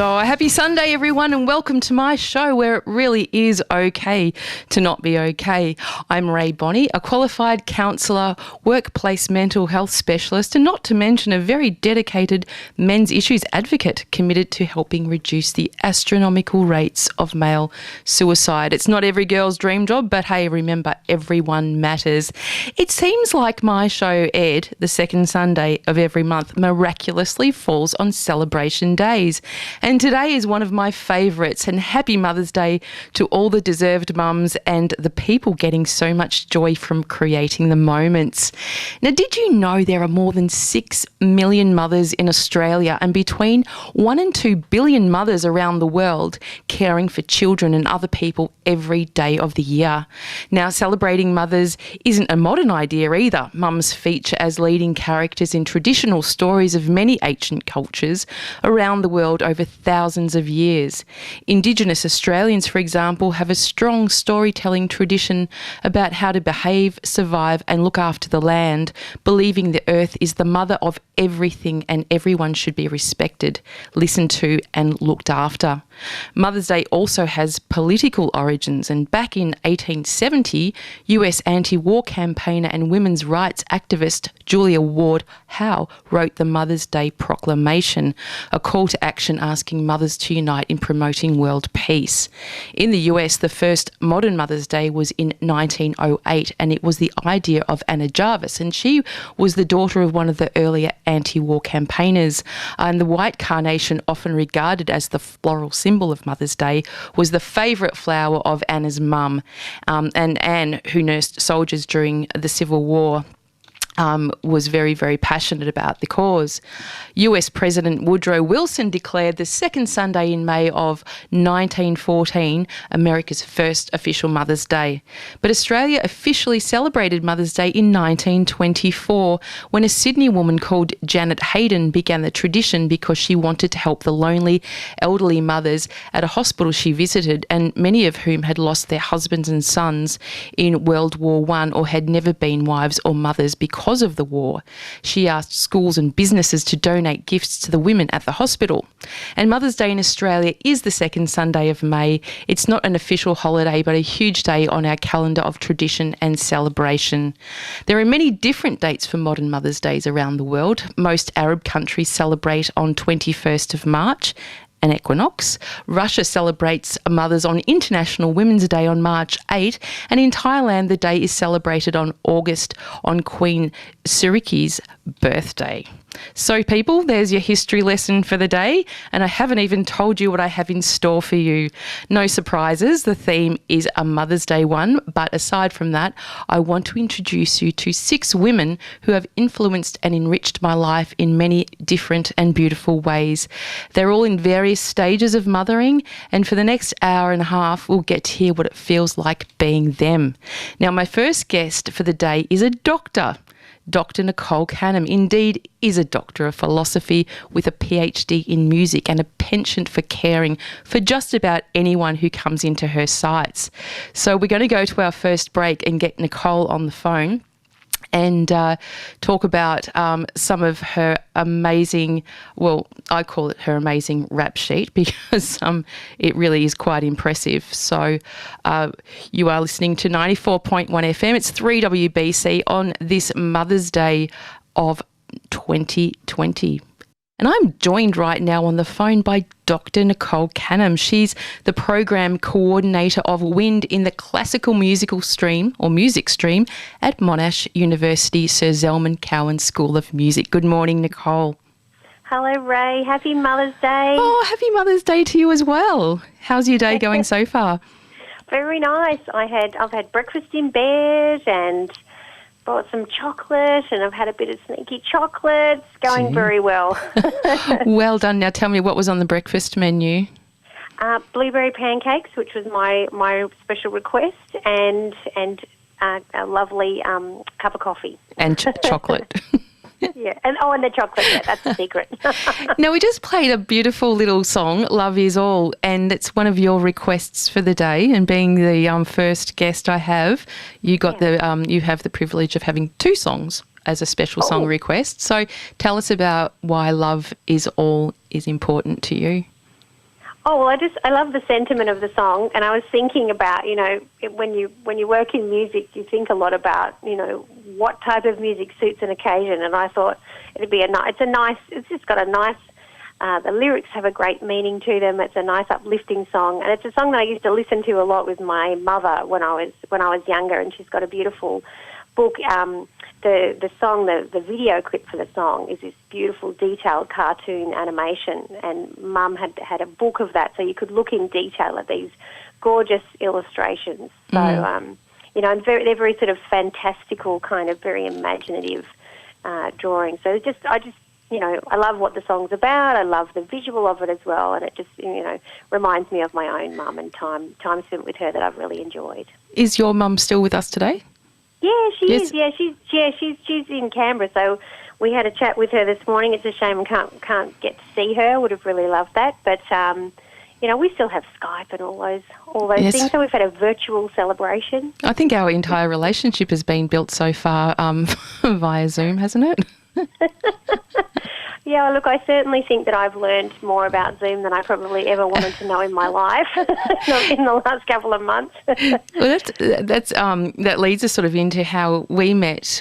Oh, happy Sunday, everyone, and welcome to my show where it really is okay to not be okay. I'm Rae Bonney, a qualified counsellor, workplace mental health specialist, and not to mention a very dedicated men's issues advocate committed to helping reduce the astronomical rates of male suicide. It's not every girl's dream job, but hey, remember, everyone matters. It seems like my show, Ed, the second Sunday of every month, miraculously falls on celebration days. And today is one of my favourites, and happy Mother's Day to all the deserved mums and the people getting so much joy from creating the moments. Now, did you know there are more than 6 million mothers in Australia and between 1 and 2 billion mothers around the world caring for children and other people every day of the year? Now, celebrating mothers isn't a modern idea either. Mums feature as leading characters in traditional stories of many ancient cultures around the world over thousands of years. Indigenous Australians, for example, have a strong storytelling tradition about how to behave, survive and look after the land, believing the earth is the mother of everything and everyone should be respected, listened to and looked after. Mother's Day also has political origins, and back in 1870, US anti-war campaigner and women's rights activist Julia Ward Howe wrote the Mother's Day Proclamation, a call to action asking mothers to unite in promoting world peace. In the US, the first modern Mother's Day was in 1908, and it was the idea of Anna Jarvis, and she was the daughter of one of the earlier anti-war campaigners. And the white carnation, often regarded as the floral symbol of Mother's Day, was the favourite flower of Anna's mum. And Anne, who nursed soldiers during the Civil War, was very, very passionate about the cause. US President Woodrow Wilson declared the second Sunday in May of 1914 America's first official Mother's Day. But Australia officially celebrated Mother's Day in 1924 when a Sydney woman called Janet Hayden began the tradition because she wanted to help the lonely elderly mothers at a hospital she visited, and many of whom had lost their husbands and sons in World War I or had never been wives or mothers because of the war. She asked schools and businesses to donate gifts to the women at the hospital. And Mother's Day in Australia is the second Sunday of May. It's not an official holiday, but a huge day on our calendar of tradition and celebration. There are many different dates for modern Mother's Days around the world. Most Arab countries celebrate on 21st of March, an equinox. Russia celebrates mothers on International Women's Day on March 8, and in Thailand the day is celebrated on August on Queen Siriki's birthday. So people, there's your history lesson for the day, and I haven't even told you what I have in store for you. No surprises, the theme is a Mother's Day one, but aside from that, I want to introduce you to 6 women who have influenced and enriched my life in many different and beautiful ways. They're all in various stages of mothering, and for the next hour and a half, we'll get to hear what it feels like being them. Now, my first guest for the day is a doctor. Dr Nicole Canham indeed is a doctor of philosophy with a PhD in music and a penchant for caring for just about anyone who comes into her sights. So we're going to go to our first break and get Nicole on the phone and talk about some of her amazing, well, I call it her amazing rap sheet because it really is quite impressive. So you are listening to 94.1 FM. It's 3WBC on this Mother's Day of 2020. And I'm joined right now on the phone by Dr Nicole Canham. She's the program coordinator of Wind in the classical musical stream or music stream at Monash University Sir Zelman Cowen School of Music. Good morning, Nicole. Hello, Rae. Happy Mother's Day. Oh, happy Mother's Day to you as well. How's your day going so far? Very nice. I've had breakfast in bed and bought some chocolate, and I've had a bit of sneaky chocolate. It's going very well. Well done. Now tell me, what was on the breakfast menu? Blueberry pancakes, which was my special request, and a lovely cup of coffee. And chocolate. Yeah, and the chocolate, that's the secret. Now, we just played a beautiful little song, Love Is All, and it's one of your requests for the day, and being the first guest I have, you have the privilege of having 2 songs as a special song request. So tell us about why Love Is All is important to you. Oh, well, I love the sentiment of the song, and I was thinking about, when you work in music, you think a lot about, what type of music suits an occasion, and I thought it's just got a nice, the lyrics have a great meaning to them. It's a nice uplifting song, and it's a song that I used to listen to a lot with my mother when I was younger, and she's got a beautiful book. The song, the video clip for the song is this beautiful, detailed cartoon animation, and Mum had a book of that, so you could look in detail at these gorgeous illustrations. So, and they're very sort of fantastical, kind of very imaginative drawings. So I love what the song's about. I love the visual of it as well, and it just, reminds me of my own mum and time spent with her that I've really enjoyed. Is your mum still with us today? Yeah, she Yes. is. Yeah, she's in Canberra. So we had a chat with her this morning. It's a shame we can't get to see her. Would have really loved that, but we still have Skype and all those Yes. things. So we've had a virtual celebration. I think our entire relationship has been built so far via Zoom, hasn't it? Yeah, look, I certainly think that I've learned more about Zoom than I probably ever wanted to know in my life in the last couple of months. Well, that leads us sort of into how we met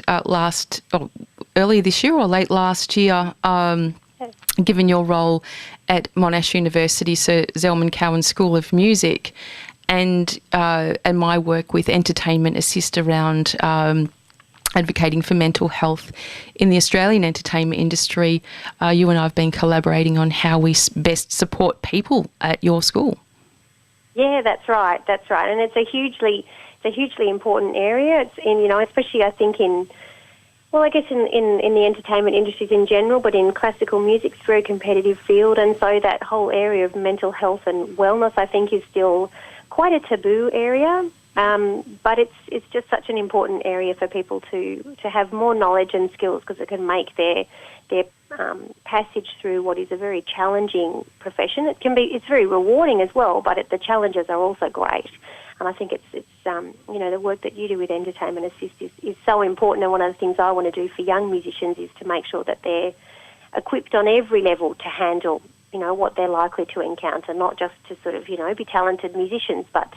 earlier this year or late last year, given your role at Monash University, Sir Zelman Cowan School of Music, and my work with Entertainment Assist around advocating for mental health in the Australian entertainment industry. You and I have been collaborating on how we best support people at your school. Yeah, that's right, and it's a hugely important area. It's especially I think in the entertainment industries in general, but in classical music, it's a very competitive field, and so that whole area of mental health and wellness, I think, is still quite a taboo area. But it's just such an important area for people to have more knowledge and skills, because it can make their passage through what is a very challenging profession. It's very rewarding as well, but the challenges are also great. And I think it's the work that you do with Entertainment Assist is so important. And one of the things I want to do for young musicians is to make sure that they're equipped on every level to handle what they're likely to encounter, not just to sort of be talented musicians, but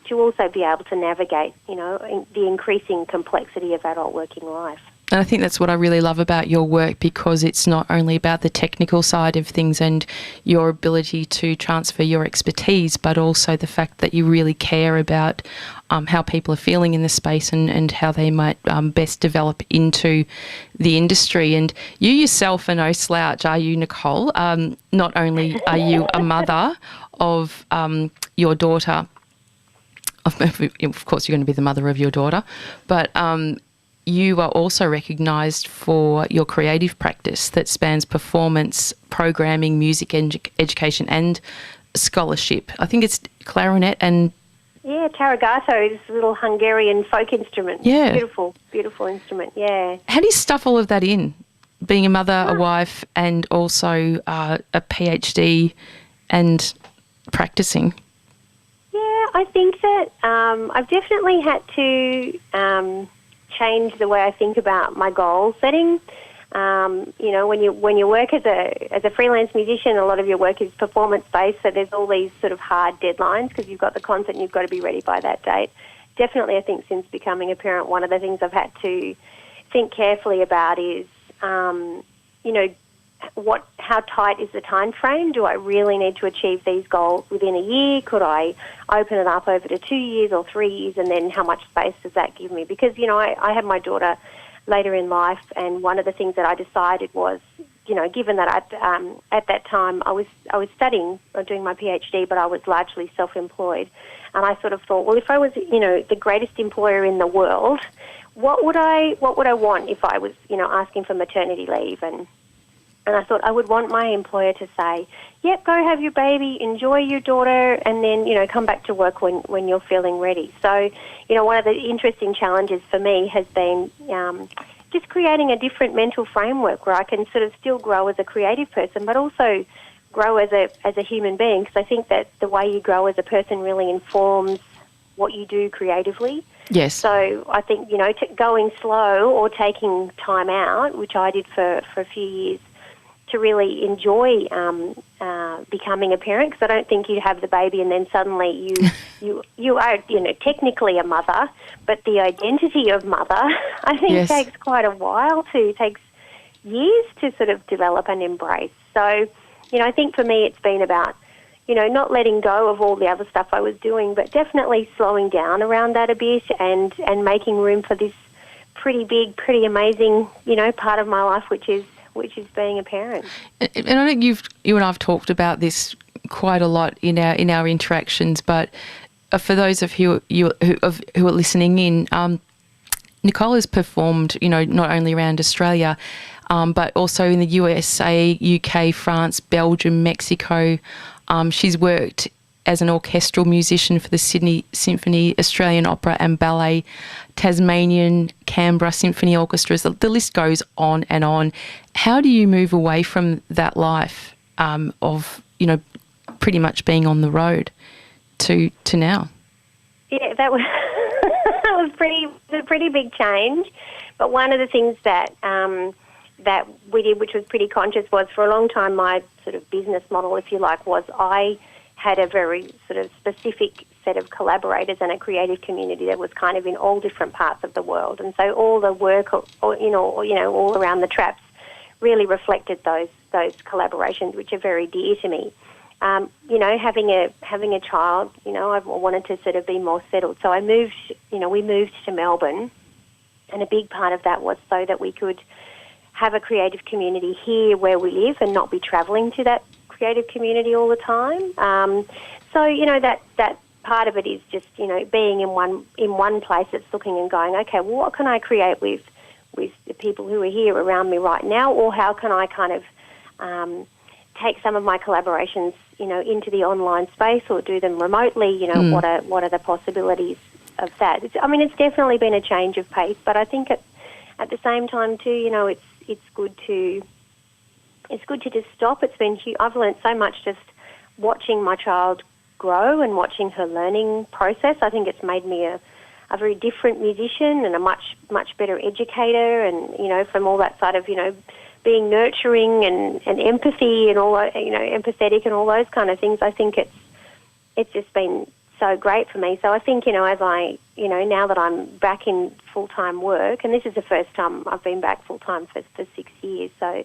to also be able to navigate, the increasing complexity of adult working life. And I think that's what I really love about your work, because it's not only about the technical side of things and your ability to transfer your expertise, but also the fact that you really care about how people are feeling in the space and how they might best develop into the industry. And you yourself are no slouch, are you, Nicole? Not only are you a mother of your daughter, of course you're going to be the mother of your daughter, but you are also recognised for your creative practice that spans performance, programming, music education and scholarship. I think it's clarinet and... Yeah, taragato is a little Hungarian folk instrument. Yeah. Beautiful, beautiful instrument, yeah. How do you stuff all of that in, being a mother, a wife, and also a PhD and practising? Yeah, I think that I've definitely had to... change the way I think about my goal setting. When you work as a freelance musician, a lot of your work is performance based, so there's all these sort of hard deadlines because you've got the concert and you've got to be ready by that date. Definitely, I think since becoming a parent, one of the things I've had to think carefully about is, how tight is the time frame? Do I really need to achieve these goals within a year? Could I open it up over to 2 years or 3 years, and then how much space does that give me? Because, I had my daughter later in life, and one of the things that I decided was, given that at that time I was studying or doing my PhD, but I was largely self-employed, and I sort of thought, well, if I was, the greatest employer in the world, what would I want if I was, asking for maternity leave? And I thought I would want my employer to say, yep, go have your baby, enjoy your daughter, and then, come back to work when you're feeling ready. So, one of the interesting challenges for me has been just creating a different mental framework where I can sort of still grow as a creative person, but also grow as a human being, because I think that the way you grow as a person really informs what you do creatively. Yes. So I think, going slow or taking time out, which I did for a few years, to really enjoy becoming a parent, because I don't think you have the baby and then suddenly you are, technically a mother, but the identity of mother, I think, takes quite a while takes years to sort of develop and embrace. So, I think for me it's been about, not letting go of all the other stuff I was doing, but definitely slowing down around that a bit and making room for this pretty big, pretty amazing, part of my life, which is being a parent. And I think you and I've talked about this quite a lot in our interactions, but for those of you who are listening in, Nicole has performed, not only around Australia, but also in the USA, UK, France, Belgium, Mexico. She's worked as an orchestral musician for the Sydney Symphony, Australian Opera and Ballet, Tasmanian, Canberra Symphony Orchestras. The list goes on and on. How do you move away from that life of, pretty much being on the road to now? Yeah, that was a pretty big change. But one of the things that we did, which was pretty conscious, was for a long time my sort of business model, if you like, was I had a very sort of specific set of collaborators and a creative community that was kind of in all different parts of the world. And so all the work, all around the traps really reflected those collaborations, which are very dear to me. Having a child, I wanted to sort of be more settled. So we moved to Melbourne, and a big part of that was so that we could have a creative community here where we live and not be travelling to that creative community all the time. That part of it is just, being in one place that's looking and going, okay, well, what can I create with the people who are here around me right now, or how can I kind of take some of my collaborations, into the online space or do them remotely, what are the possibilities of that? It's definitely been a change of pace, but I think at the same time too, it's good to just stop. It's been huge. I've learned so much just watching my child grow and watching her learning process. I think it's made me a very different musician and a much better educator, and from all that side of being nurturing and empathy and all empathetic and all those kind of things. I think it's just been so great for me. So I think as I now that I'm back in full-time work, and this is the first time I've been back full-time for 6 years, so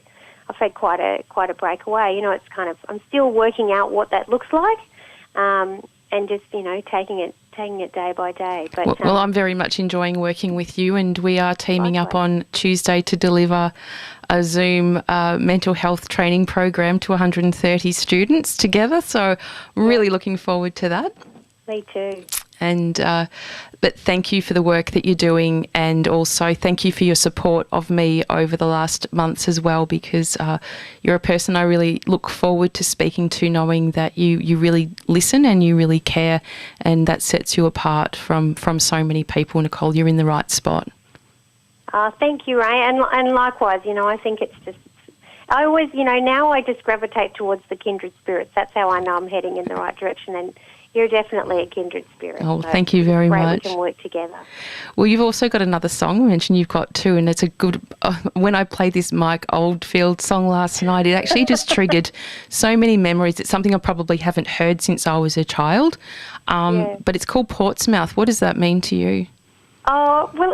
I've had quite a breakaway. It's kind of, I'm still working out what that looks like, and just taking it day by day. But well, I'm very much enjoying working with you, and we are teaming up on Tuesday to deliver a Zoom mental health training program to 130 students together. So really looking forward to that. Me too. And but thank you for the work that you're doing, and also thank you for your support of me over the last months as well, because you're a person I really look forward to speaking to, knowing that you really listen and you really care, and that sets you apart from so many people. Nicole, you're in the right spot. Thank you, Rae, and likewise, I think it's just, I always, now I just gravitate towards the kindred spirits. That's how I know I'm heading in the right direction, and you're definitely a kindred spirit. Oh, so thank you very much. We can work together. Well, you've also got another song. I mentioned you've got two, and it's a good... when I played this Mike Oldfield song last night, it actually just triggered so many memories. It's something I probably haven't heard since I was a child, but it's called Portsmouth. What does that mean to you? Oh, well,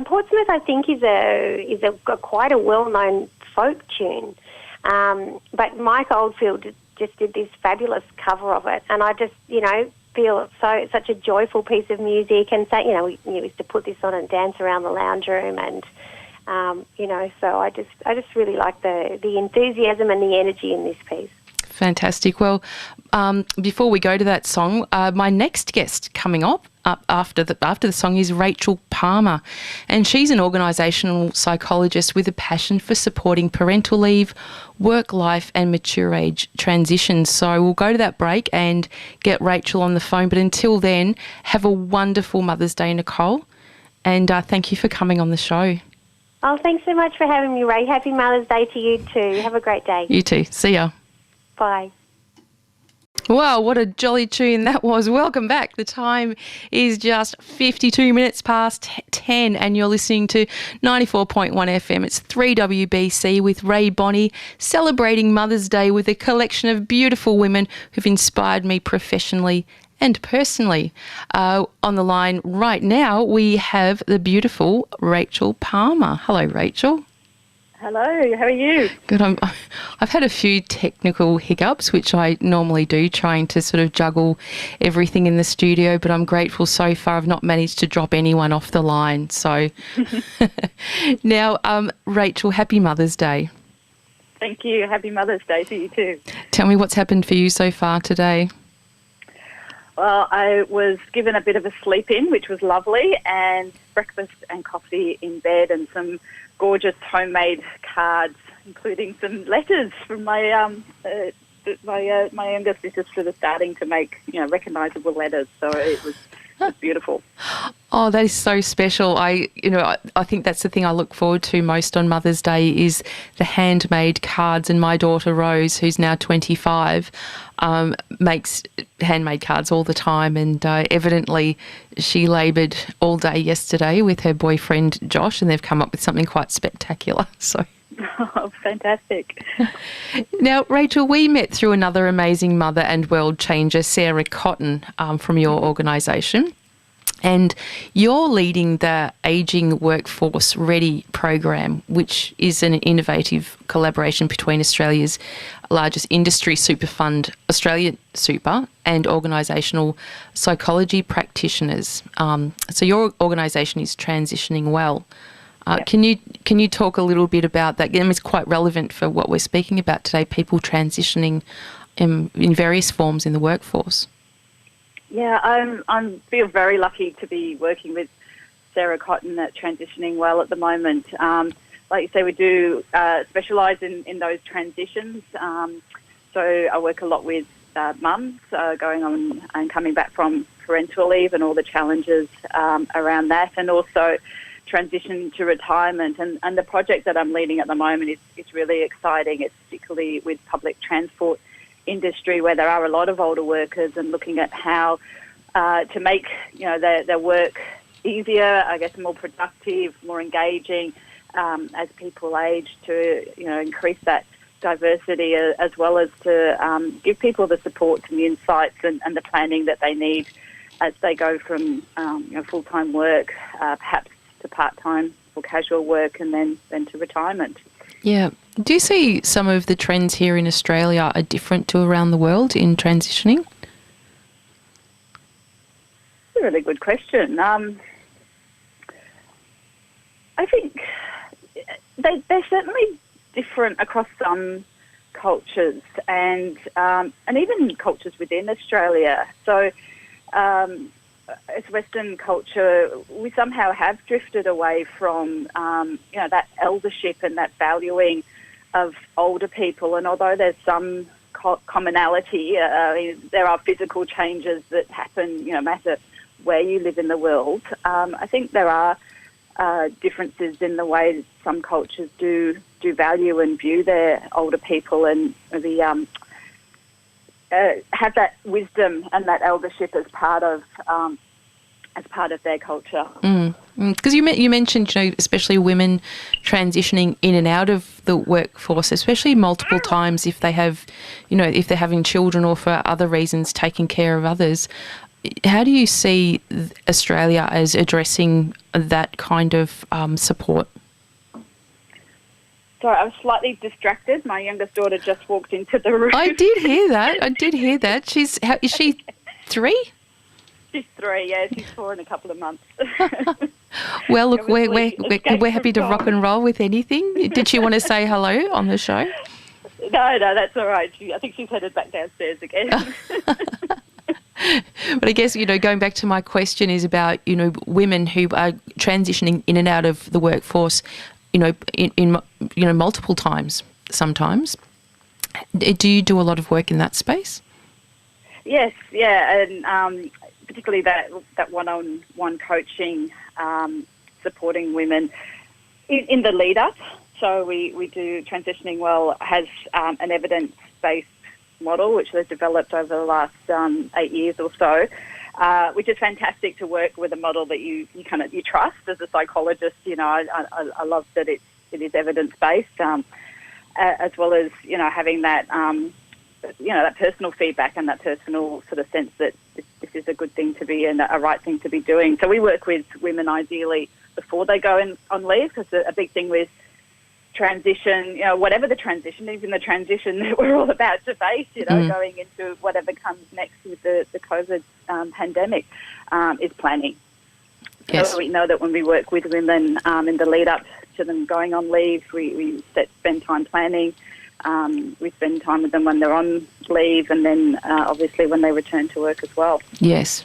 Portsmouth, I think, is a quite a well-known folk tune. But Mike Oldfield just did this fabulous cover of it, and I just, feel such a joyful piece of music. And so, we used to put this on and dance around the lounge room, and so I just really like the enthusiasm and the energy in this piece. Fantastic. Well, before we go to that song, my next guest coming up after the song is Rachael Palmer, and she's an organisational psychologist with a passion for supporting parental leave, work life and mature age transitions. So we'll go to that break and get Rachael on the phone, but until then, have a wonderful Mother's Day, Nicole, and thank you for coming on the show. Oh, thanks so much for having me, Rae. Happy Mother's Day to you too. Have a great day. You too. See ya. Bye. Wow, what a jolly tune that was. Welcome back. The time is just 52 minutes past 10 and you're listening to 94.1 FM. It's 3WBC with Rae Bonney, celebrating Mother's Day with a collection of beautiful women who've inspired me professionally and personally. On the line right now, we have the beautiful Rachael Palmer. Hello, Rachael. Hello, how are you? Good. I've had a few technical hiccups, which I normally do, trying to sort of juggle everything in the studio, but I'm grateful so far I've not managed to drop anyone off the line. So now, Rachael, happy Mother's Day. Thank you. Happy Mother's Day to you too. Tell me what's happened for you so far today. Well, I was given a bit of a sleep in, which was lovely, and breakfast and coffee in bed and some gorgeous homemade cards, including some letters from my younger sisters sort of starting to make, recognisable letters. So it was beautiful. Oh, that is so special. I think that's the thing I look forward to most on Mother's Day is the handmade cards. And my daughter Rose, who's now 25, makes handmade cards all the time. And evidently she laboured all day yesterday with her boyfriend Josh, and they've come up with something quite spectacular. So. Oh, fantastic. Now, Rachael, we met through another amazing mother and world changer, Sarah Cotton, from your organisation. And you're leading the Ageing Workforce Ready program, which is an innovative collaboration between Australia's largest industry super fund, Australian Super, and organisational psychology practitioners. So your organisation is transitioning well. Yep. Can you talk a little bit about that? It's quite relevant for what we're speaking about today, people transitioning in various forms in the workforce. Yeah, I feel very lucky to be working with Sarah Cotton at Transitioning Well at the moment. Like you say, we do specialise in those transitions. So I work a lot with mums going on and coming back from parental leave and all the challenges around that, and also transition to retirement. And the project that I'm leading at the moment is really exciting. It's particularly with public transport industry where there are a lot of older workers, and looking at how to make their work easier, I guess more productive, more engaging as people age, to increase that diversity as well as to give people the support and the insights and the planning that they need as they go from full-time work perhaps to part-time or casual work and then to retirement. Yeah. Do you see some of the trends here in Australia are different to around the world in transitioning? That's a really good question. I think they're certainly different across some cultures and even cultures within Australia. So as Western culture, we somehow have drifted away from, that eldership and that valuing of older people. And although there's some commonality, there are physical changes that happen, no matter where you live in the world. I think there are differences in the way that some cultures do value and view their older people, and maybe have that wisdom and that eldership as part of their culture. Because you mentioned, especially women transitioning in and out of the workforce, especially multiple times if they have, if they're having children or for other reasons taking care of others. How do you see Australia as addressing that kind of support? Sorry, I was slightly distracted. My youngest daughter just walked into the room. I did hear that. Is she 3? She's 3, yeah. She's 4 in a couple of months. Well, look, we're happy to rock and roll with anything. Did she want to say hello on the show? No, that's all right. I think she's headed back downstairs again. But I guess, going back to my question is about, women who are transitioning in and out of the workforce, in multiple times sometimes. Do you do a lot of work in that space? Yes, yeah, and particularly that one-on-one coaching, supporting women in the lead-up. So we do Transitioning Well has an evidence-based model, which they've developed over the last 8 years or so, which is fantastic to work with a model that you trust as a psychologist. I love that it is evidence-based, as well as, having that, that personal feedback and that personal sort of sense that this is a good thing to be and a right thing to be doing. So we work with women ideally before they go on leave, because a big thing with transition, whatever the transition, even the transition that we're all about to face, going into whatever comes next with the COVID pandemic, is planning. Yes. So we know that when we work with women in the lead up to them going on leave, we spend time planning. We spend time with them when they're on leave, and then obviously when they return to work as well. Yes.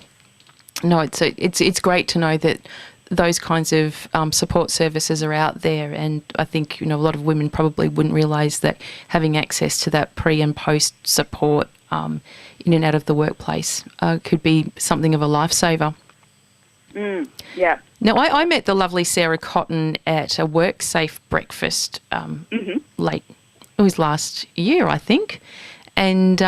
No, it's great to know that those kinds of support services are out there, and I think a lot of women probably wouldn't realise that having access to that pre and post support in and out of the workplace could be something of a lifesaver. Yeah. Now, I met the lovely Sarah Cotton at a WorkSafe breakfast late. It was last year, I think. And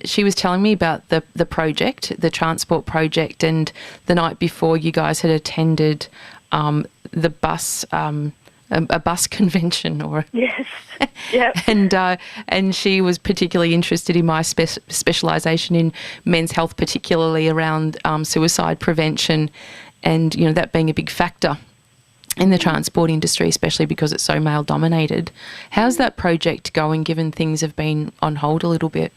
she was telling me about the project, the transport project, and the night before you guys had attended the bus, a bus convention, or yes, yeah. And she was particularly interested in my specialisation in men's health, particularly around suicide prevention, and that being a big factor in the transport industry, especially because it's so male dominated. How's that project going, given things have been on hold a little bit?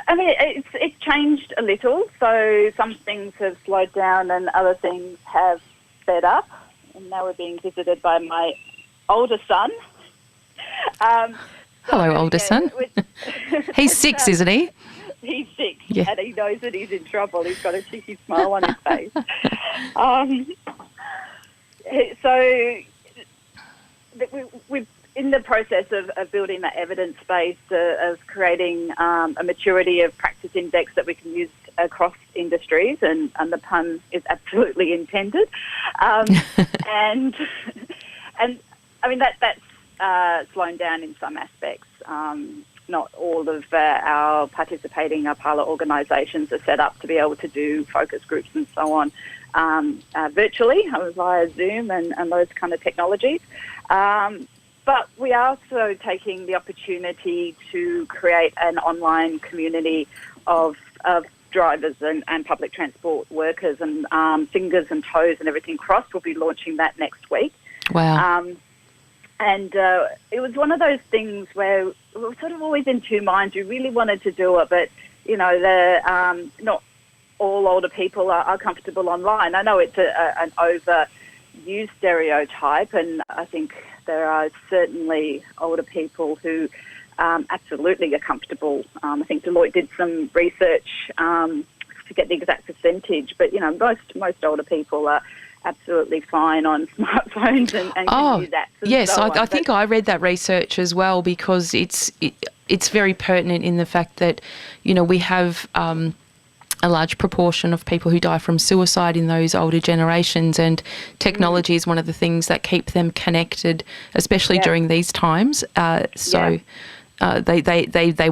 I mean, it's changed a little. So some things have slowed down and other things have sped up. And now we're being visited by my older son. Hello, older son. He's 6, isn't he? He's 6, yeah. And he knows that he's in trouble. He's got a cheeky smile on his face. So we're in the process of building that evidence base, of creating a maturity of practice index that we can use across industries, and the pun is absolutely intended. And I mean, that's slowing down in some aspects. Not all of our participating pilot organisations are set up to be able to do focus groups and so on virtually, via Zoom and those kind of technologies. But we are also taking the opportunity to create an online community of drivers and public transport workers, and fingers and toes and everything crossed. We'll be launching that next week. Wow. And it was one of those things where we were sort of always in two minds. We really wanted to do it, but, not all older people are comfortable online. I know it's an overused stereotype, and I think there are certainly older people who absolutely are comfortable. I think Deloitte did some research to get the exact percentage, but, most older people are absolutely fine on smartphones and can use apps. Yes, I think I read that research as well, because it's very pertinent in the fact that, we have a large proportion of people who die from suicide in those older generations, and technology is one of the things that keep them connected, especially during these times. They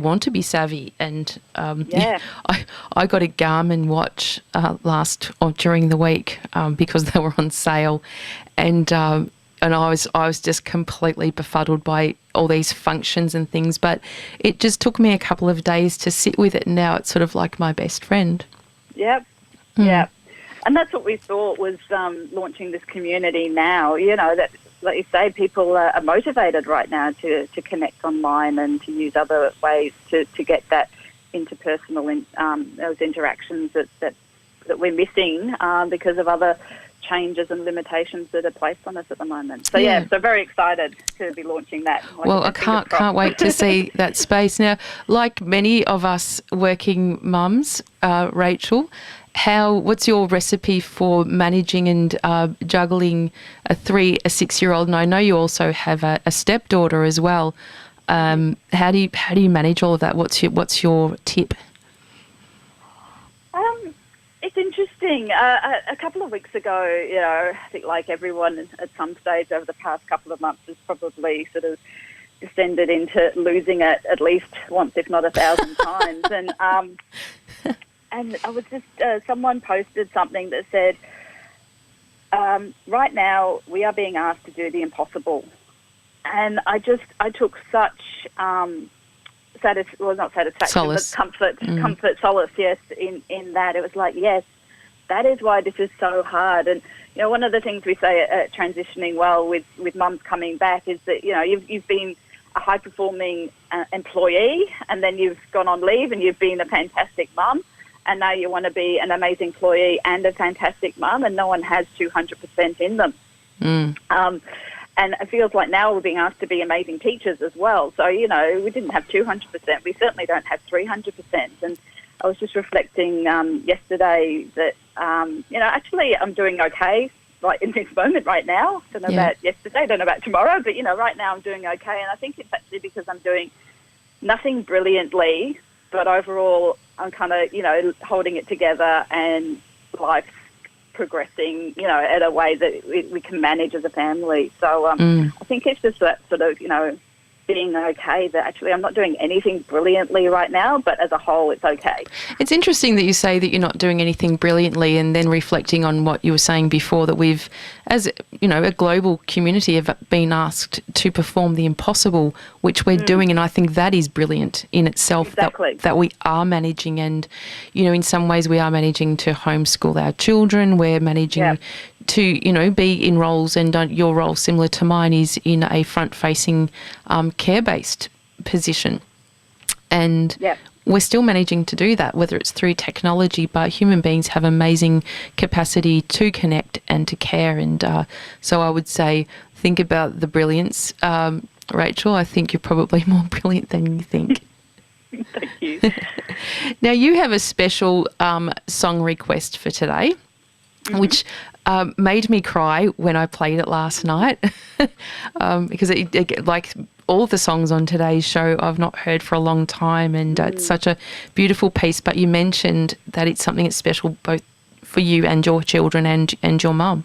want to be savvy, and I got a Garmin watch during the week because they were on sale, and I was just completely befuddled by all these functions and things, but it just took me a couple of days to sit with it, and now it's sort of like my best friend. Yep. Yeah. And that's what we thought was launching this community now, that, like you say, people are motivated right now to connect online and to use other ways to get that interpersonal, those interactions that we're missing because of other changes and limitations that are placed on us at the moment. So so very excited to be launching that. Well, I can't wait to see that space. Now, like many of us working mums, Rachael, what's your recipe for managing and juggling a 6-year-old? And I know you also have a stepdaughter as well. How do you manage all of that? What's your tip? It's interesting. A couple of weeks ago, I think like everyone at some stage over the past couple of months has probably sort of descended into losing it at least once, if not 1,000 times. And I was just, someone posted something that said, right now we are being asked to do the impossible. And I took such not satisfaction, solace. But comfort, solace, yes, in that. It was like, yes, that is why this is so hard. And, you know, one of the things we say at Transitioning Well with mums coming back is that, you know, you've been a high-performing employee, and then you've gone on leave and you've been a fantastic mum, and now you want to be an amazing employee and a fantastic mum, and no one has 200% in them. And it feels like now we're being asked to be amazing teachers as well. So, you know, we didn't have 200%. We certainly don't have 300%. And I was just reflecting yesterday that, you know, actually I'm doing okay right in this moment right now. Don't know about yesterday, don't know about tomorrow, but, you know, right now I'm doing okay. And I think it's actually because I'm doing nothing brilliantly, but overall I'm kind of, you know, holding it together, and life's progressing, you know, at a way that we can manage as a family. So I think it's just that sort of, you know, being okay, that actually I'm not doing anything brilliantly right now, but as a whole it's okay. It's interesting that you say that you're not doing anything brilliantly, and then reflecting on what you were saying before, that we've, as you know, a global community, have been asked to perform the impossible, which we're doing, and I think that is brilliant in itself. Exactly. that we are managing, and, you know, in some ways we are managing to homeschool our children, we're managing to, you know, be in roles, and your role, similar to mine, is in a front-facing care-based position. And we're still managing to do that, whether it's through technology, but human beings have amazing capacity to connect and to care. And so I would say, think about the brilliance. Rachel, I think you're probably more brilliant than you think. Thank you. Now, you have a special song request for today, which made me cry when I played it last night, because it, like all of the songs on today's show, I've not heard for a long time, and it's such a beautiful piece. But you mentioned that it's something that's special both for you and your children and your mum.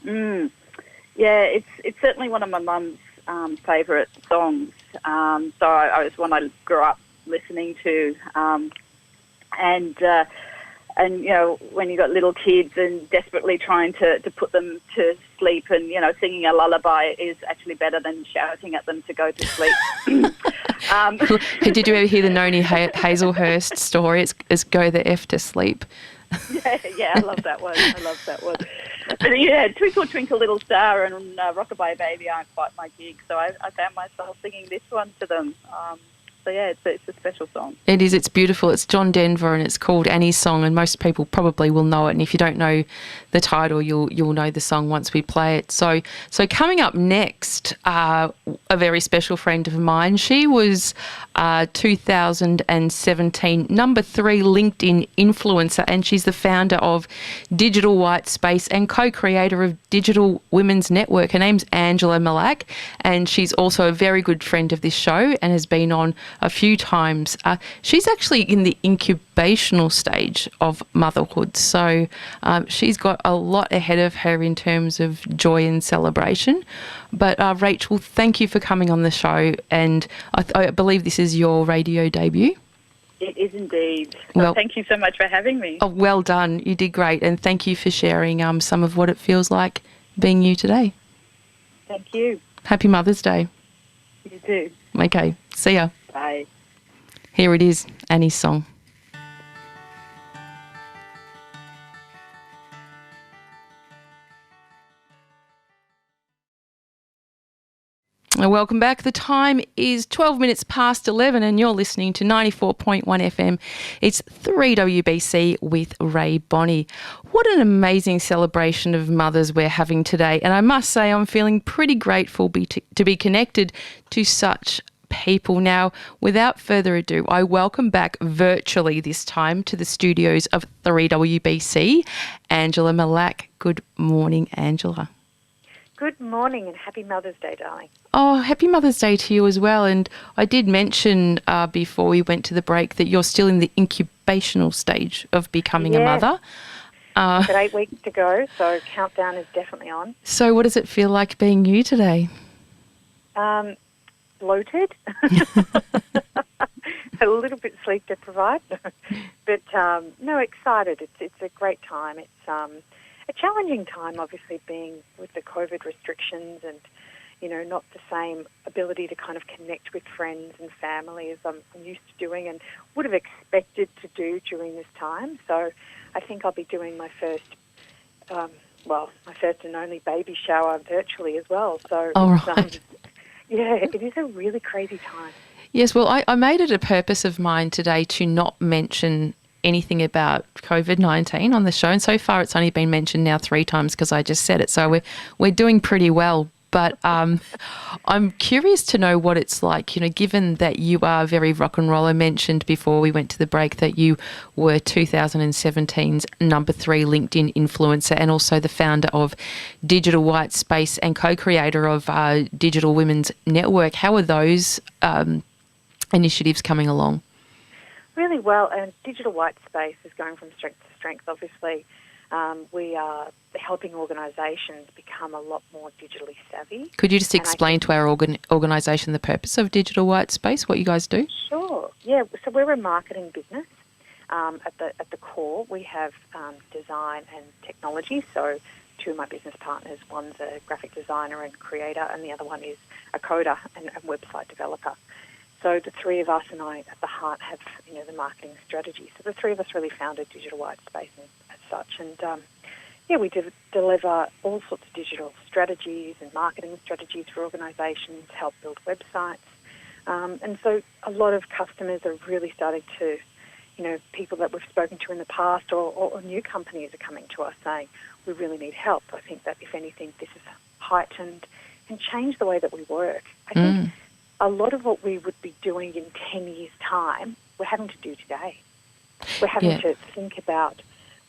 Yeah, it's certainly one of my mum's favourite songs. So I was one I grew up listening to, and, you know, when you've got little kids and desperately trying to put them to sleep, and, you know, singing a lullaby is actually better than shouting at them to go to sleep. Did you ever hear the Noni Hazelhurst story? It's go the F to sleep. Yeah, I love that one. But yeah, Twinkle Twinkle Little Star and Rockabye Baby aren't quite my gig, so I found myself singing this one to them. So yeah, it's a special song. It is. It's beautiful. It's John Denver, and it's called Annie's Song, and most people probably will know it. And if you don't know the title, you'll know the song once we play it. So coming up next, a very special friend of mine. She was 2017 number 3 LinkedIn influencer, and she's the founder of Digital White Space and co-creator of Digital Women's Network. Her name's Angela Mellak, and she's also a very good friend of this show and has been on a few times. She's actually in the incubational stage of motherhood, so she's got a lot ahead of her in terms of joy and celebration. But Rachel, thank you for coming on the show, and I believe this is your radio debut. It is indeed. Well, thank you so much for having me. Oh, well done. You did great, and thank you for sharing some of what it feels like being you today. Thank you. Happy Mother's Day. You too. Okay, see ya. Bye. Here it is, Annie's Song. Welcome back. The time is 12 minutes past 11 and you're listening to 94.1 FM. It's 3WBC with Rae Bonney. What an amazing celebration of mothers we're having today. And I must say I'm feeling pretty grateful to be connected to such people. Now, without further ado, I welcome back virtually this time to the studios of 3WBC, Angela Mellak. Good morning, Angela. Good morning and happy Mother's Day, darling. Oh, happy Mother's Day to you as well. And I did mention before we went to the break that you're still in the incubational stage of becoming a mother. Got 8 weeks to go, so countdown is definitely on. So what does it feel like being you today? bloated, a little bit sleep deprived, but no, excited. It's a great time. It's a challenging time, obviously, being with the COVID restrictions and, you know, not the same ability to kind of connect with friends and family as I'm used to doing and would have expected to do during this time. So I think I'll be doing my first, my first and only baby shower virtually as well. So yeah, it is a really crazy time. Yes, well, I made it a purpose of mine today to not mention anything about COVID-19 on the show, and so far it's only been mentioned now 3 times because I just said it. So we're doing pretty well. But I'm curious to know what it's like, you know, given that you are very rock and roll. I mentioned before we went to the break that you were 2017's number 3 LinkedIn influencer and also the founder of Digital White Space and co-creator of Digital Women's Network. How are those initiatives coming along? Really well, and Digital White Space is going from strength to strength, obviously. We are helping organisations become a lot more digitally savvy. Could you just explain to our organisation the purpose of Digital White Space, what you guys do? Sure. Yeah, so we're a marketing business. At the core, we have design and technology. So 2 of my business partners, one's a graphic designer and creator, and the other one is a coder and website developer. So the 3 of us and I at the heart have, you know, the marketing strategy. So the 3 of us really founded Digital White Space as such. And, we deliver all sorts of digital strategies and marketing strategies for organisations, help build websites. And so a lot of customers are really starting to, you know, people that we've spoken to in the past or new companies are coming to us saying, we really need help. I think that, if anything, this has heightened and changed the way that we work. I think a lot of what we would be doing in 10 years' time, we're having to do today. We're having to think about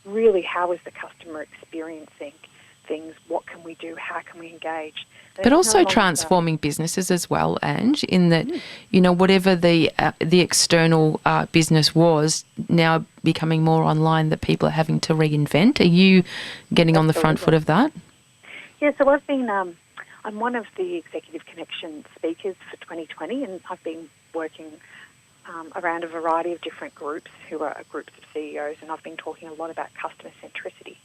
really how is the customer experiencing things, what can we do, how can we engage. But also transforming businesses as well, Ange, in that, you know, whatever the external business was, now becoming more online, that people are having to reinvent. Are you getting on the front foot of that? Yeah, so I've been... I'm one of the Executive Connection speakers for 2020, and I've been working around a variety of different groups who are groups of CEOs, and I've been talking a lot about customer centricity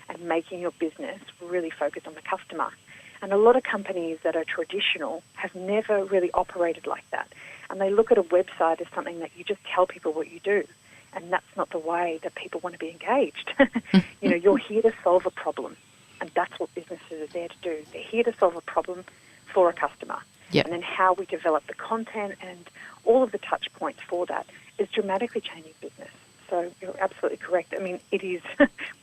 and making your business really focused on the customer. And a lot of companies that are traditional have never really operated like that. And they look at a website as something that you just tell people what you do. And that's not the way that people want to be engaged. You know, you're here to solve a problem. And that's what businesses are there to do. They're here to solve a problem for a customer. Yep. And then how we develop the content and all of the touch points for that is dramatically changing business. So you're absolutely correct. I mean, it is,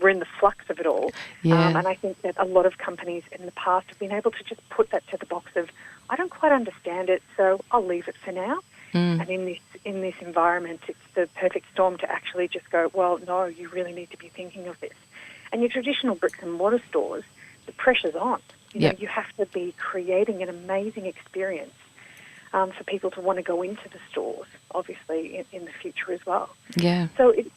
we're in the flux of it all. Yeah. And I think that a lot of companies in the past have been able to just put that to the box of, I don't quite understand it, so I'll leave it for now. And in this environment, it's the perfect storm to actually just go, well, no, you really need to be thinking of this. And your traditional bricks and mortar stores, the pressure's on. You know, you have to be creating an amazing experience for people to want to go into the stores, obviously, in the future as well. Yeah. So, it's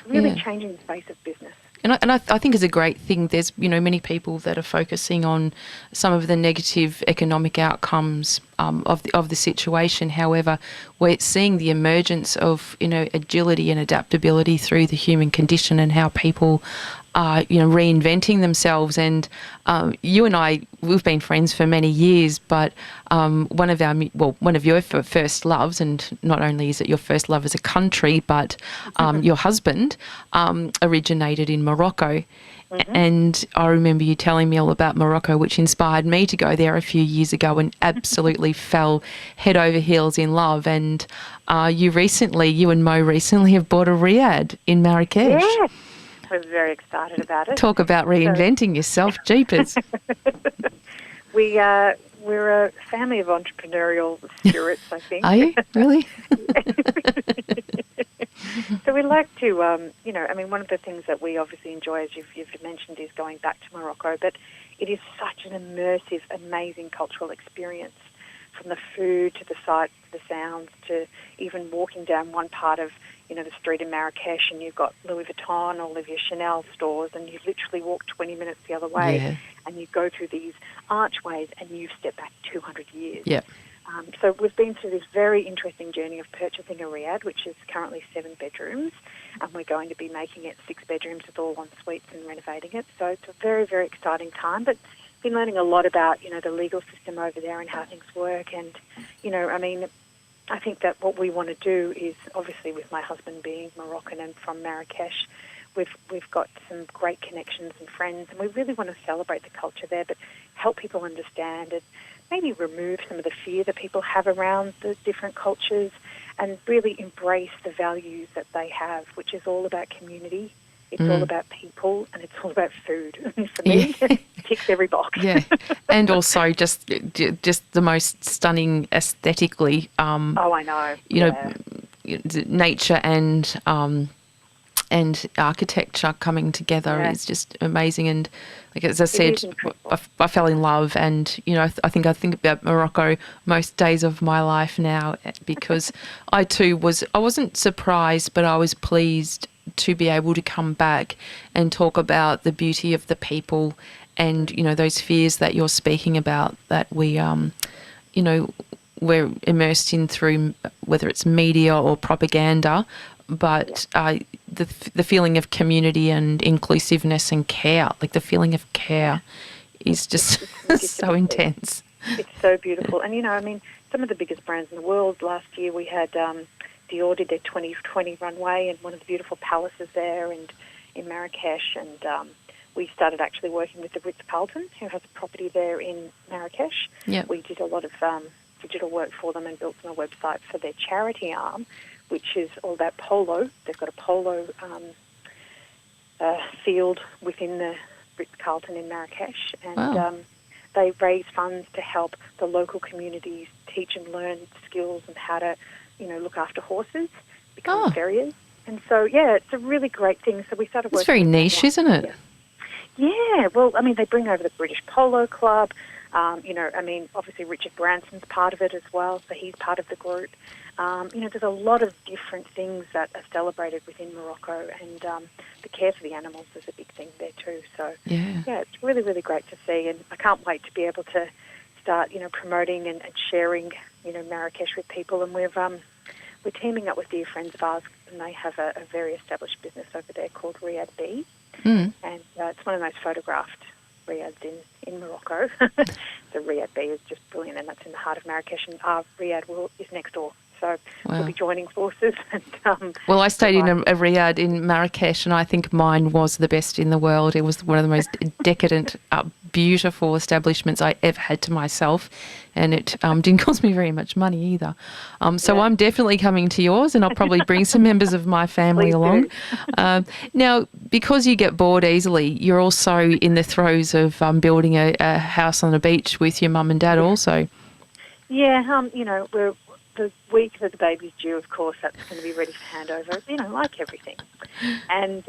really changing the face of business. And I think it's a great thing. There's, you know, many people that are focusing on some of the negative economic outcomes of the situation. However, we're seeing the emergence of, you know, agility and adaptability through the human condition and how people are, you know, reinventing themselves. And you and I, we've been friends for many years, but one of your first loves, and not only is it your first love as a country, but your husband originated in Morocco. And I remember you telling me all about Morocco, which inspired me to go there a few years ago and absolutely fell head over heels in love. And you and Mo recently have bought a riad in Marrakesh. Yeah, I was very excited about it. Talk about reinventing yourself, jeepers. We're a family of entrepreneurial spirits, I think. Are you? Really? So we like to, one of the things that we obviously enjoy, as you've mentioned, is going back to Morocco, but it is such an immersive, amazing cultural experience, from the food to the sights, the sounds, to even walking down one part of, you know, the street in Marrakesh, and you've got Louis Vuitton or Olivia Chanel stores, and you literally walk 20 minutes the other way, and you go through these archways, and you step back 200 years. Yeah. So we've been through this very interesting journey of purchasing a riad, which is currently 7 bedrooms, and we're going to be making it 6 bedrooms with all en suites and renovating it. So it's a very, very exciting time, but been learning a lot about, the legal system over there and how things work. And, I think that what we want to do is, obviously with my husband being Moroccan and from Marrakesh, we've got some great connections and friends, and we really want to celebrate the culture there, but help people understand and maybe remove some of the fear that people have around the different cultures and really embrace the values that they have, which is all about community. It's all about people, and it's all about food. For me, it ticks every box. Yeah, and also just the most stunning aesthetically. I know. Nature and architecture coming together is just amazing. And like as I said, I fell in love, and I think about Morocco most days of my life now, because I wasn't surprised, but I was pleased to be able to come back and talk about the beauty of the people and, those fears that you're speaking about that we, we're immersed in through whether it's media or propaganda, but the feeling of community and inclusiveness and care, like the feeling of care is just so intense. It's so beautiful. And, some of the biggest brands in the world, last year we had Dior did their 2020 runway in one of the beautiful palaces there and in Marrakesh, and we started actually working with the Ritz-Carlton, who has a property there in Marrakesh. Yep. We did a lot of digital work for them and built them a website for their charity arm, which is all about polo. They've got a polo field within the Ritz-Carlton in Marrakesh, and they raise funds to help the local communities teach and learn skills and how to look after horses, become farriers. And so, it's a really great thing. So we started working. It's very niche, isn't it? Yeah. Well, they bring over the British Polo Club. Obviously Richard Branson's part of it as well, so he's part of the group. There's a lot of different things that are celebrated within Morocco, and the care for the animals is a big thing there too. So, it's really, really great to see, and I can't wait to be able to start, promoting and sharing, Marrakesh with people. And we're teaming up with dear friends of ours, and they have a very established business over there called Riad B, and it's one of the most photographed riads in Morocco. The Riad B is just brilliant, and that's in the heart of Marrakesh, and our riad is next door. So we'll be joining forces. And, well, I stayed in a riad in Marrakesh, and I think mine was the best in the world. It was one of the most decadent, beautiful establishments I ever had to myself, and it didn't cost me very much money either. So I'm definitely coming to yours, and I'll probably bring some members of my family along. Now, because you get bored easily, you're also in the throes of building a house on a beach with your mum and dad also. Yeah, we're the week that the baby's due, of course, that's going to be ready for handover, like everything. And,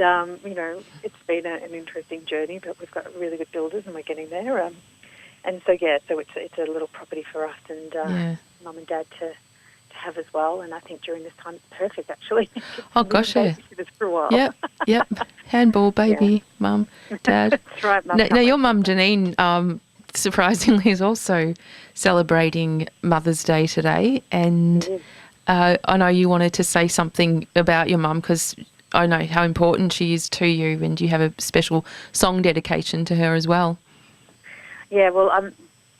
it's been an interesting journey, but we've got really good builders and we're getting there. And so, so it's a little property for us and mum and dad to have as well. And I think during this time it's perfect, actually. Oh, gosh, yeah. For a while. Yep. Handball, baby, mum, dad. That's right, mum. Now, your mum, Janine, surprisingly is also celebrating Mother's Day today, and I know you wanted to say something about your mum because I know how important she is to you, and you have a special song dedication to her as well. Yeah, well,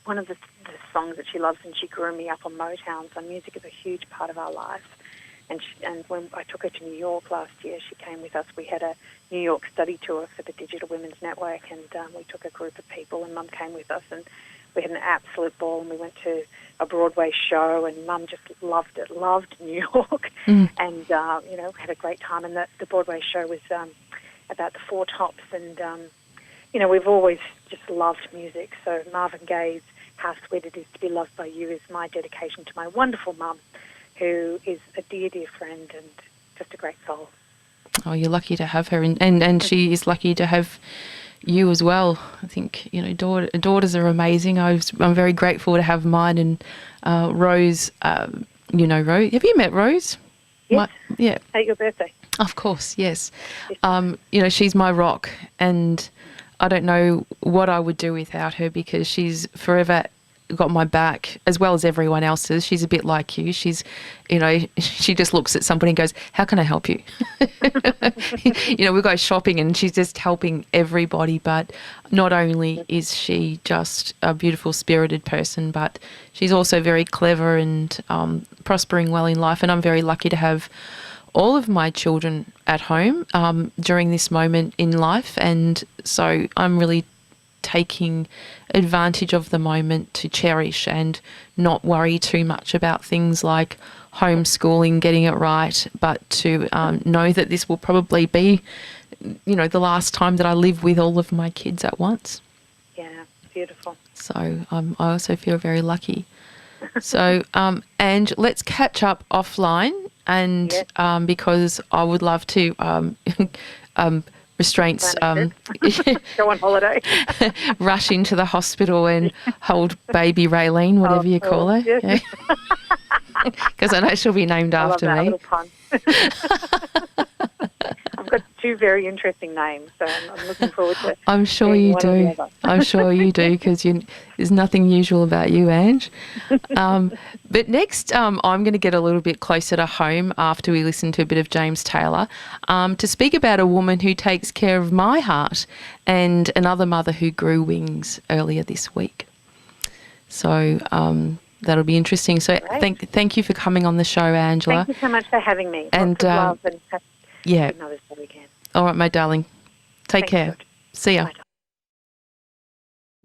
one of the songs that she loves, and she grew me up on Motown, so music is a huge part of our life. And when I took her to New York last year, she came with us. We had a New York study tour for the Digital Women's Network, and we took a group of people, and Mum came with us, and we had an absolute ball, and we went to a Broadway show, and Mum just loved it, loved New York, and, had a great time. And the Broadway show was about the Four Tops, and, we've always just loved music. So Marvin Gaye's How Sweet It Is to Be Loved by You is my dedication to my wonderful mum, who is a dear, dear friend and just a great soul. Oh, you're lucky to have her, and she is lucky to have you as well. I think, daughters are amazing. I'm very grateful to have mine, and Rose, Rose. Have you met Rose? Yes. Yeah. At your birthday. Of course, yes. She's my rock, and I don't know what I would do without her because she's forever got my back as well as everyone else's. She's a bit like you. She's, she just looks at somebody and goes, how can I help you? We go shopping and she's just helping everybody. But not only is she just a beautiful spirited person, but she's also very clever and prospering well in life. And I'm very lucky to have all of my children at home during this moment in life. And so I'm really taking advantage of the moment to cherish and not worry too much about things like homeschooling, getting it right, but to know that this will probably be, the last time that I live with all of my kids at once. Yeah, beautiful. So I also feel very lucky. So, Ange, let's catch up offline, and because I would love to restraints go on holiday. Rush into the hospital and hold baby Raylene, whatever you call her. Yes. Because I know she'll be named after me. Little pun. I've got two very interesting names, so I'm looking forward to. I'm sure you do. I'm sure you do, because there's nothing usual about you, Ange. But next, I'm going to get a little bit closer to home after we listen to a bit of James Taylor to speak about a woman who takes care of my heart and another mother who grew wings earlier this week. So that'll be interesting. So thank you for coming on the show, Angela. Thank you so much for having me. And love and good Mother's Day weekend. All right, my darling. Take care. George. See ya. Bye.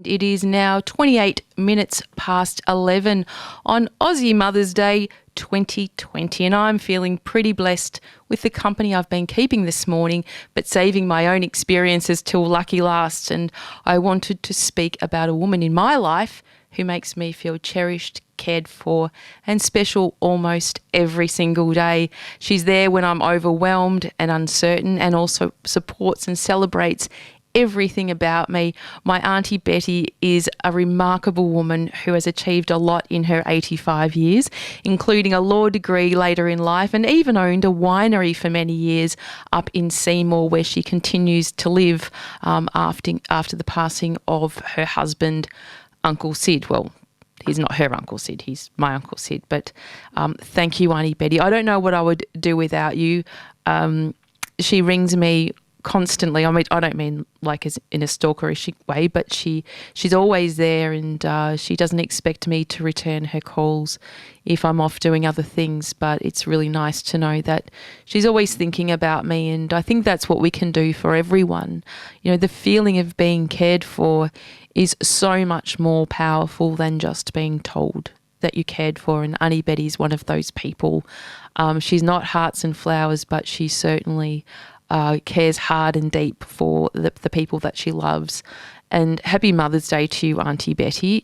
It is now 28 minutes past 11 on Aussie Mother's Day 2020, and I'm feeling pretty blessed with the company I've been keeping this morning, but saving my own experiences till lucky last. And I wanted to speak about a woman in my life who makes me feel cherished, cared for and special almost every single day. She's there when I'm overwhelmed and uncertain, and also supports and celebrates everything about me. My Aunty Betty is a remarkable woman who has achieved a lot in her 85 years, including a law degree later in life, and even owned a winery for many years up in Seymour, where she continues to live after the passing of her husband, Uncle Sid. Well, he's not her Uncle Sid, he's my Uncle Sid. But thank you, Aunty Betty. I don't know what I would do without you. She rings me constantly. I mean, I don't mean like as in a stalkerish way, but she's always there, and she doesn't expect me to return her calls if I'm off doing other things. But it's really nice to know that she's always thinking about me, and I think that's what we can do for everyone. The feeling of being cared for is so much more powerful than just being told that you cared for, and Aunty Betty's one of those people. She's not hearts and flowers, but she certainly cares hard and deep for the people that she loves. And happy Mother's Day to you, Aunty Betty.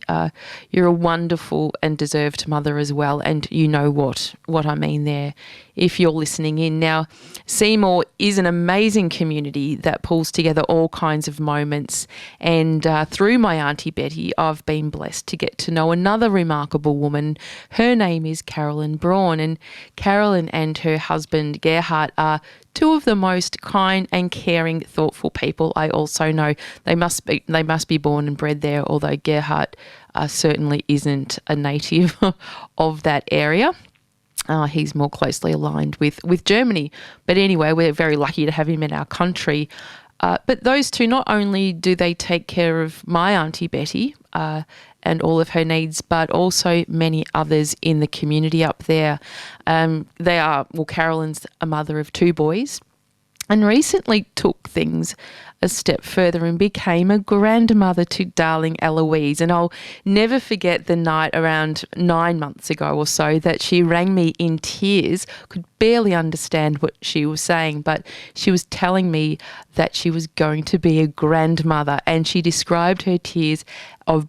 You're a wonderful and deserved mother as well, and you know what I mean there if you're listening in. Now, Seymour is an amazing community that pulls together all kinds of moments, and through my Aunty Betty, I've been blessed to get to know another remarkable woman. Her name is Carolyn Braun, and Carolyn and her husband Gerhard are two of the most kind and caring, thoughtful people I also know. They must be born and bred there, although Gerhard certainly isn't a native of that area. He's more closely aligned with Germany. But anyway, we're very lucky to have him in our country. But those two, not only do they take care of my Aunty Betty and all of her needs, but also many others in the community up there. Carolyn's a mother of two boys, and recently took things a step further and became a grandmother to darling Eloise. And I'll never forget the night around 9 months ago or so that she rang me in tears, could barely understand what she was saying, but she was telling me that she was going to be a grandmother, and she described her tears of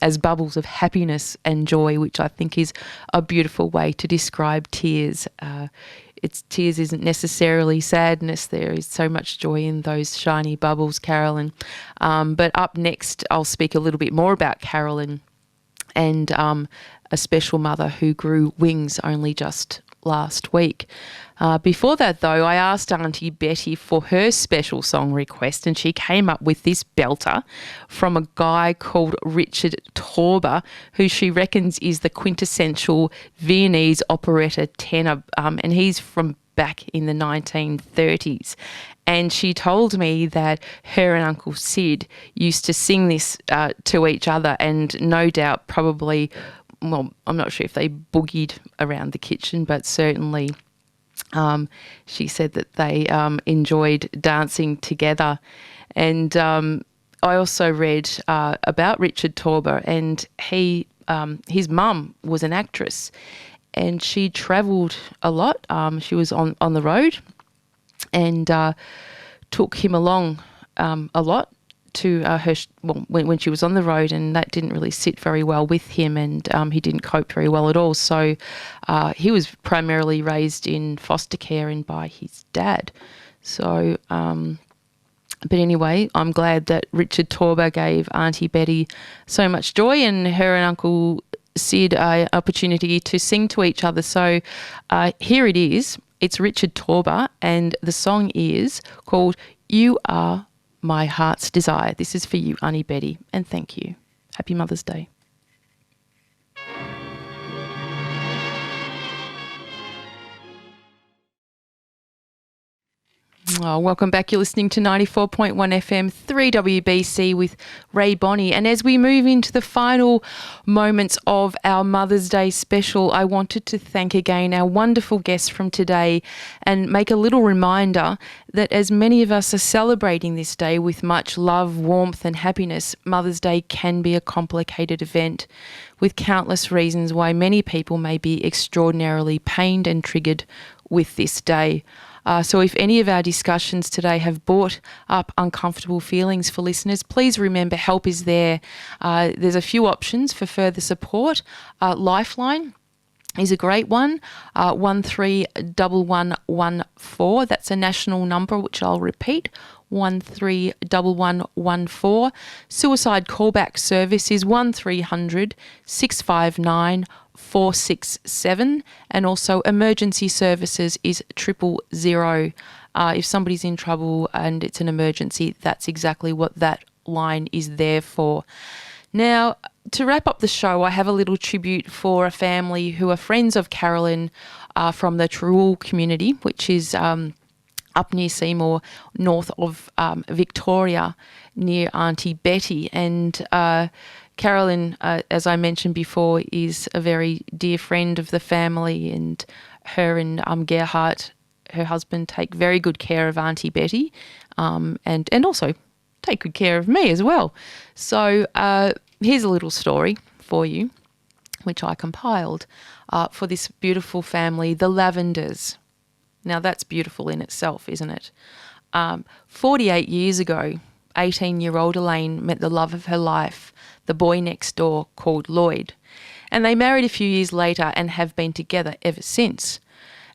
as bubbles of happiness and joy, which I think is a beautiful way to describe tears. Tears isn't necessarily sadness. There is so much joy in those shiny bubbles, Carolyn. But up next, I'll speak a little bit more about Carolyn and a special mother who grew wings only just last week. Before that, though, I asked Aunty Betty for her special song request, and she came up with this belter from a guy called Richard Torber, who she reckons is the quintessential Viennese operetta tenor, and he's from back in the 1930s. And she told me that her and Uncle Sid used to sing this to each other, and no doubt probably, well, I'm not sure if they boogied around the kitchen, but certainly she said that they enjoyed dancing together. And I also read about Richard Torber, and his mum was an actress, and she travelled a lot. She was on the road, and took him along a lot to when she was on the road, and that didn't really sit very well with him, and he didn't cope very well at all. So he was primarily raised in foster care and by his dad. So, but anyway, I'm glad that Richard Torber gave Aunty Betty so much joy, and her and Uncle Sid an opportunity to sing to each other. So here it is. It's Richard Torber, and the song is called You Are My Heart's Desire. This is for you, Aunty Betty, and thank you. Happy Mother's Day. Oh, welcome back. You're listening to 94.1 FM 3WBC with Rae Bonney. And as we move into the final moments of our Mother's Day special, I wanted to thank again our wonderful guests from today and make a little reminder that as many of us are celebrating this day with much love, warmth and happiness, Mother's Day can be a complicated event with countless reasons why many people may be extraordinarily pained and triggered with this day. So if any of our discussions today have brought up uncomfortable feelings for listeners, please remember help is there. There's a few options for further support. Lifeline is a great one, 131114. That's a national number, which I'll repeat, 131114. Suicide callback service is 1300 659 467, and also emergency services is 000. If somebody's in trouble and it's an emergency, that's exactly what that line is there for. Now, to wrap up the show, I have a little tribute for a family who are friends of Carolyn from the Trawool community, which is up near Seymour, north of Victoria, near Aunty Betty. And Carolyn, as I mentioned before, is a very dear friend of the family, and her and Gerhard, her husband, take very good care of Aunty Betty, and also take good care of me as well. So here's a little story for you, which I compiled for this beautiful family, the Lavenders. Now that's beautiful in itself, isn't it? 48 years ago, 18-year-old Elaine met the love of her life, the boy next door called Lloyd. And they married a few years later and have been together ever since.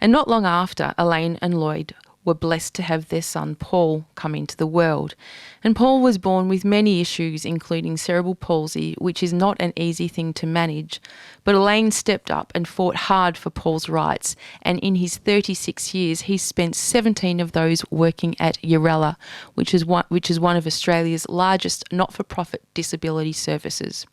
And not long after, Elaine and Lloyd were blessed to have their son Paul come into the world. And Paul was born with many issues, including cerebral palsy, which is not an easy thing to manage. But Elaine stepped up and fought hard for Paul's rights, and in his 36 years, he's spent 17 of those working at Urella, which is one of Australia's largest not-for-profit disability services.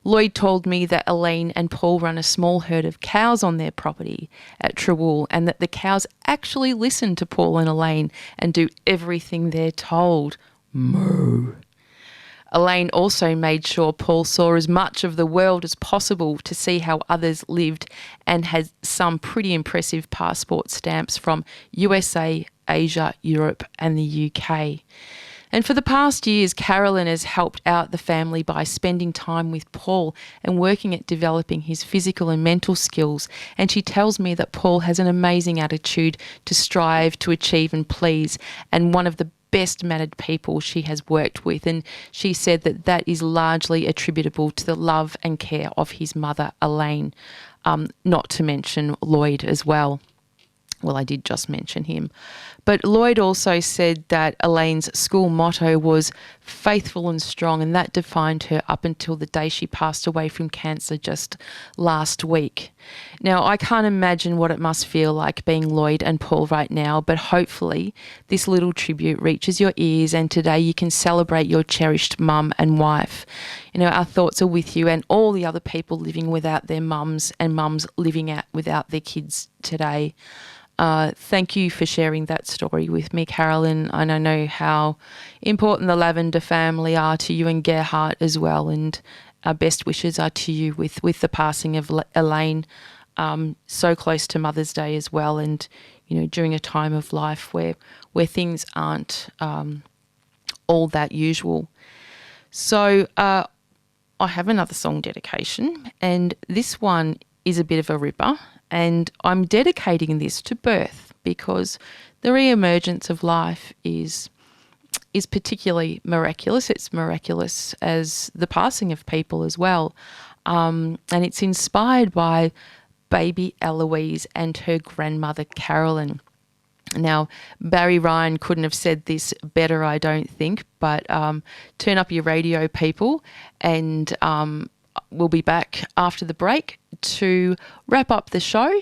Lloyd told me that Elaine and Paul run a small herd of cows on their property at Trawool, and that the cows actually listen to Paul and Elaine and do everything they're told. Moo. Elaine also made sure Paul saw as much of the world as possible to see how others lived, and had some pretty impressive passport stamps from USA, Asia, Europe and the UK. And for the past years, Carolyn has helped out the family by spending time with Paul and working at developing his physical and mental skills. And she tells me that Paul has an amazing attitude to strive, to achieve and please, and one of the best-mannered people she has worked with. And she said that that is largely attributable to the love and care of his mother, Elaine, not to mention Lloyd as well. Well, I did just mention him. But Lloyd also said that Elaine's school motto was faithful and strong, and that defined her up until the day she passed away from cancer just last week. Now, I can't imagine what it must feel like being Lloyd and Paul right now, but hopefully this little tribute reaches your ears and today you can celebrate your cherished mum and wife. You know, our thoughts are with you and all the other people living without their mums and mums living out without their kids today. Thank you for sharing that story with me, Carolyn. And I know how important the Lavender family are to you and Gerhardt as well. And our best wishes are to you with the passing of Elaine, so close to Mother's Day as well. And, you know, during a time of life where things aren't all that usual. So I have another song dedication, and this one is a bit of a ripper. And I'm dedicating this to birth because the re-emergence of life is particularly miraculous. It's miraculous as the passing of people as well. And it's inspired by baby Eloise and her grandmother Carolyn. Now, Barry Ryan couldn't have said this better, I don't think, but turn up your radio, people, and we'll be back after the break to wrap up the show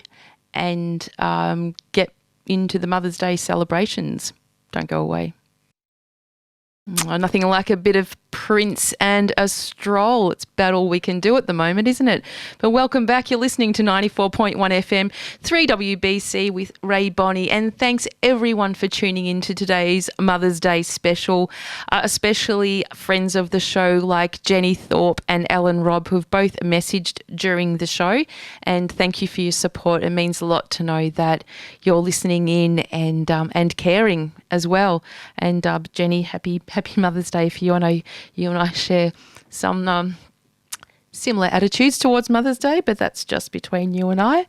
and get into the Mother's Day celebrations. Don't go away. Nothing like a bit of Prince and a stroll. It's about all we can do at the moment, isn't it? But welcome back. You're listening to 94.1 FM, 3WBC with Rae Bonney. And thanks everyone for tuning in to today's Mother's Day special, especially friends of the show like Jenny Thorpe and Ellen Robb, who've both messaged during the show. And thank you for your support. It means a lot to know that you're listening in and caring as well. And Jenny, happy Mother's Day for you. I know you and I share some similar attitudes towards Mother's Day, but that's just between you and I.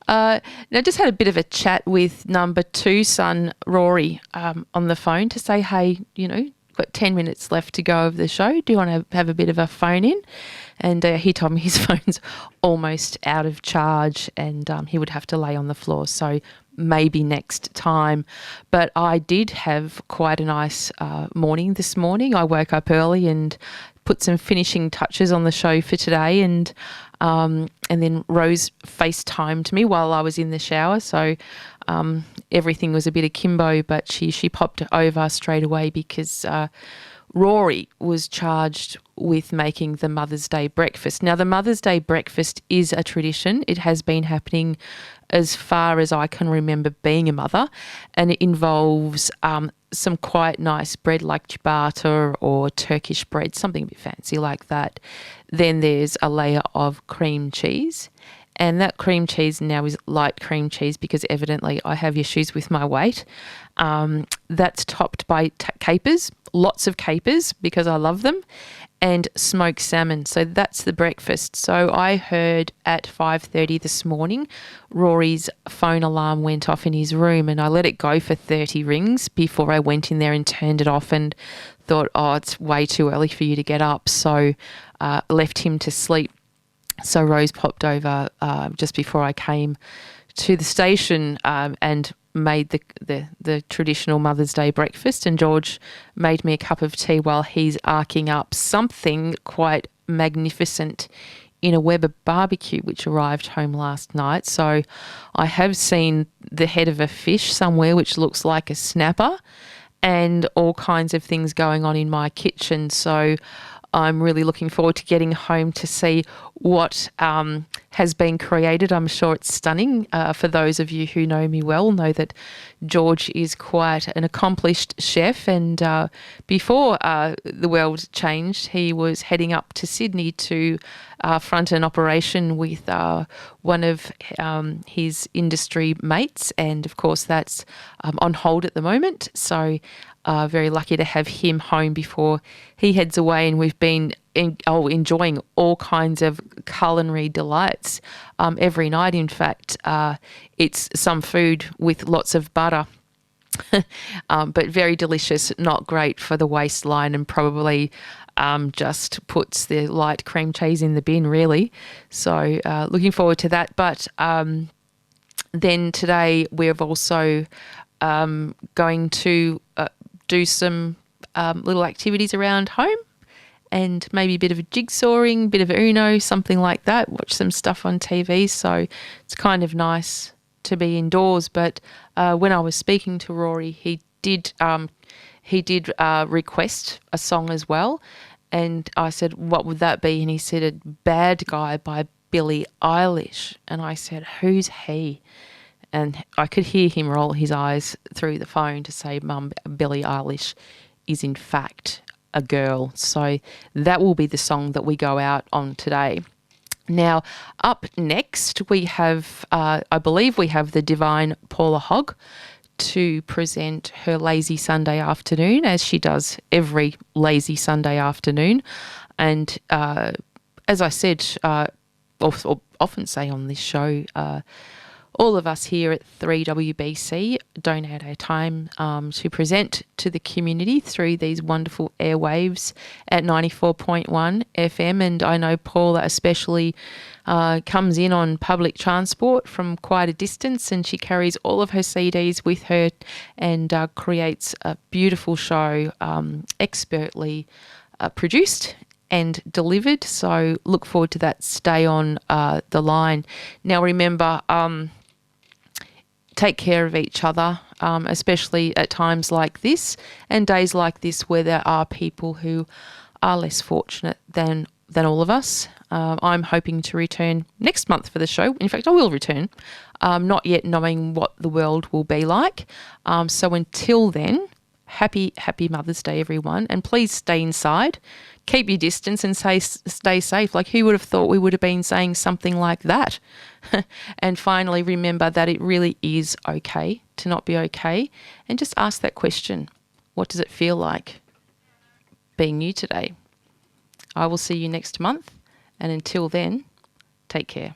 Now, just had a bit of a chat with number 2 son, Rory, on the phone to say, hey, you know, got 10 minutes left to go of the show. Do you want to have a bit of a phone in? And he told me his phone's almost out of charge and he would have to lay on the floor. So maybe next time. But I did have quite a nice morning this morning. I woke up early and put some finishing touches on the show for today, and then Rose FaceTimed me while I was in the shower. So everything was a bit akimbo, but she popped over straight away because Rory was charged with making the Mother's Day breakfast. Now, the Mother's Day breakfast is a tradition. It has been happening as far as I can remember being a mother, and it involves some quite nice bread like ciabatta or Turkish bread, something a bit fancy like that. Then there's a layer of cream cheese, and that cream cheese now is light cream cheese because evidently I have issues with my weight. That's topped by capers, lots of capers because I love them, and smoked salmon. So that's the breakfast. So I heard at 5:30 this morning, Rory's phone alarm went off in his room, and I let it go for 30 rings before I went in there and turned it off and thought, oh, it's way too early for you to get up. So left him to sleep. So Rose popped over just before I came to the station and made the traditional Mother's Day breakfast, and George made me a cup of tea while he's arcing up something quite magnificent in a Weber barbecue which arrived home last night. So I have seen the head of a fish somewhere which looks like a snapper, and all kinds of things going on in my kitchen. So I'm really looking forward to getting home to see what has been created. I'm sure it's stunning. For those of you who know me well, know that George is quite an accomplished chef, and before the world changed, he was heading up to Sydney to front an operation with one of his industry mates, and of course that's on hold at the moment. So very lucky to have him home before he heads away, and we've been enjoying all kinds of culinary delights every night. In fact, it's some food with lots of butter, but very delicious, not great for the waistline, and probably just puts the light cream cheese in the bin, really. So looking forward to that. But then today we're also going to do some little activities around home, and maybe a bit of a jigsawing, bit of Uno, something like that. Watch some stuff on TV. So it's kind of nice to be indoors. But when I was speaking to Rory, he did request a song as well. And I said, what would that be? And he said, a Bad Guy by Billie Eilish. And I said, who's he? And I could hear him roll his eyes through the phone to say, Mum, Billie Eilish is in fact a girl. So that will be the song that we go out on today. Now, up next, we have, I believe we have the divine Paula Hogg to present her Lazy Sunday afternoon, as she does every lazy Sunday afternoon. And as I said, often say on this show, all of us here at 3WBC donate our time to present to the community through these wonderful airwaves at 94.1 FM. And I know Paula especially comes in on public transport from quite a distance, and she carries all of her CDs with her and creates a beautiful show, expertly produced and delivered. So look forward to that. Stay on the line. Now remember, take care of each other, especially at times like this and days like this where there are people who are less fortunate than all of us. I'm hoping to return next month for the show. In fact, I will return, not yet knowing what the world will be like. So until then, happy Mother's Day, everyone. And please stay inside, keep your distance and stay safe. Like, who would have thought we would have been saying something like that? And finally, remember that it really is okay to not be okay. And just ask that question, what does it feel like being you today? I will see you next month. And until then, take care.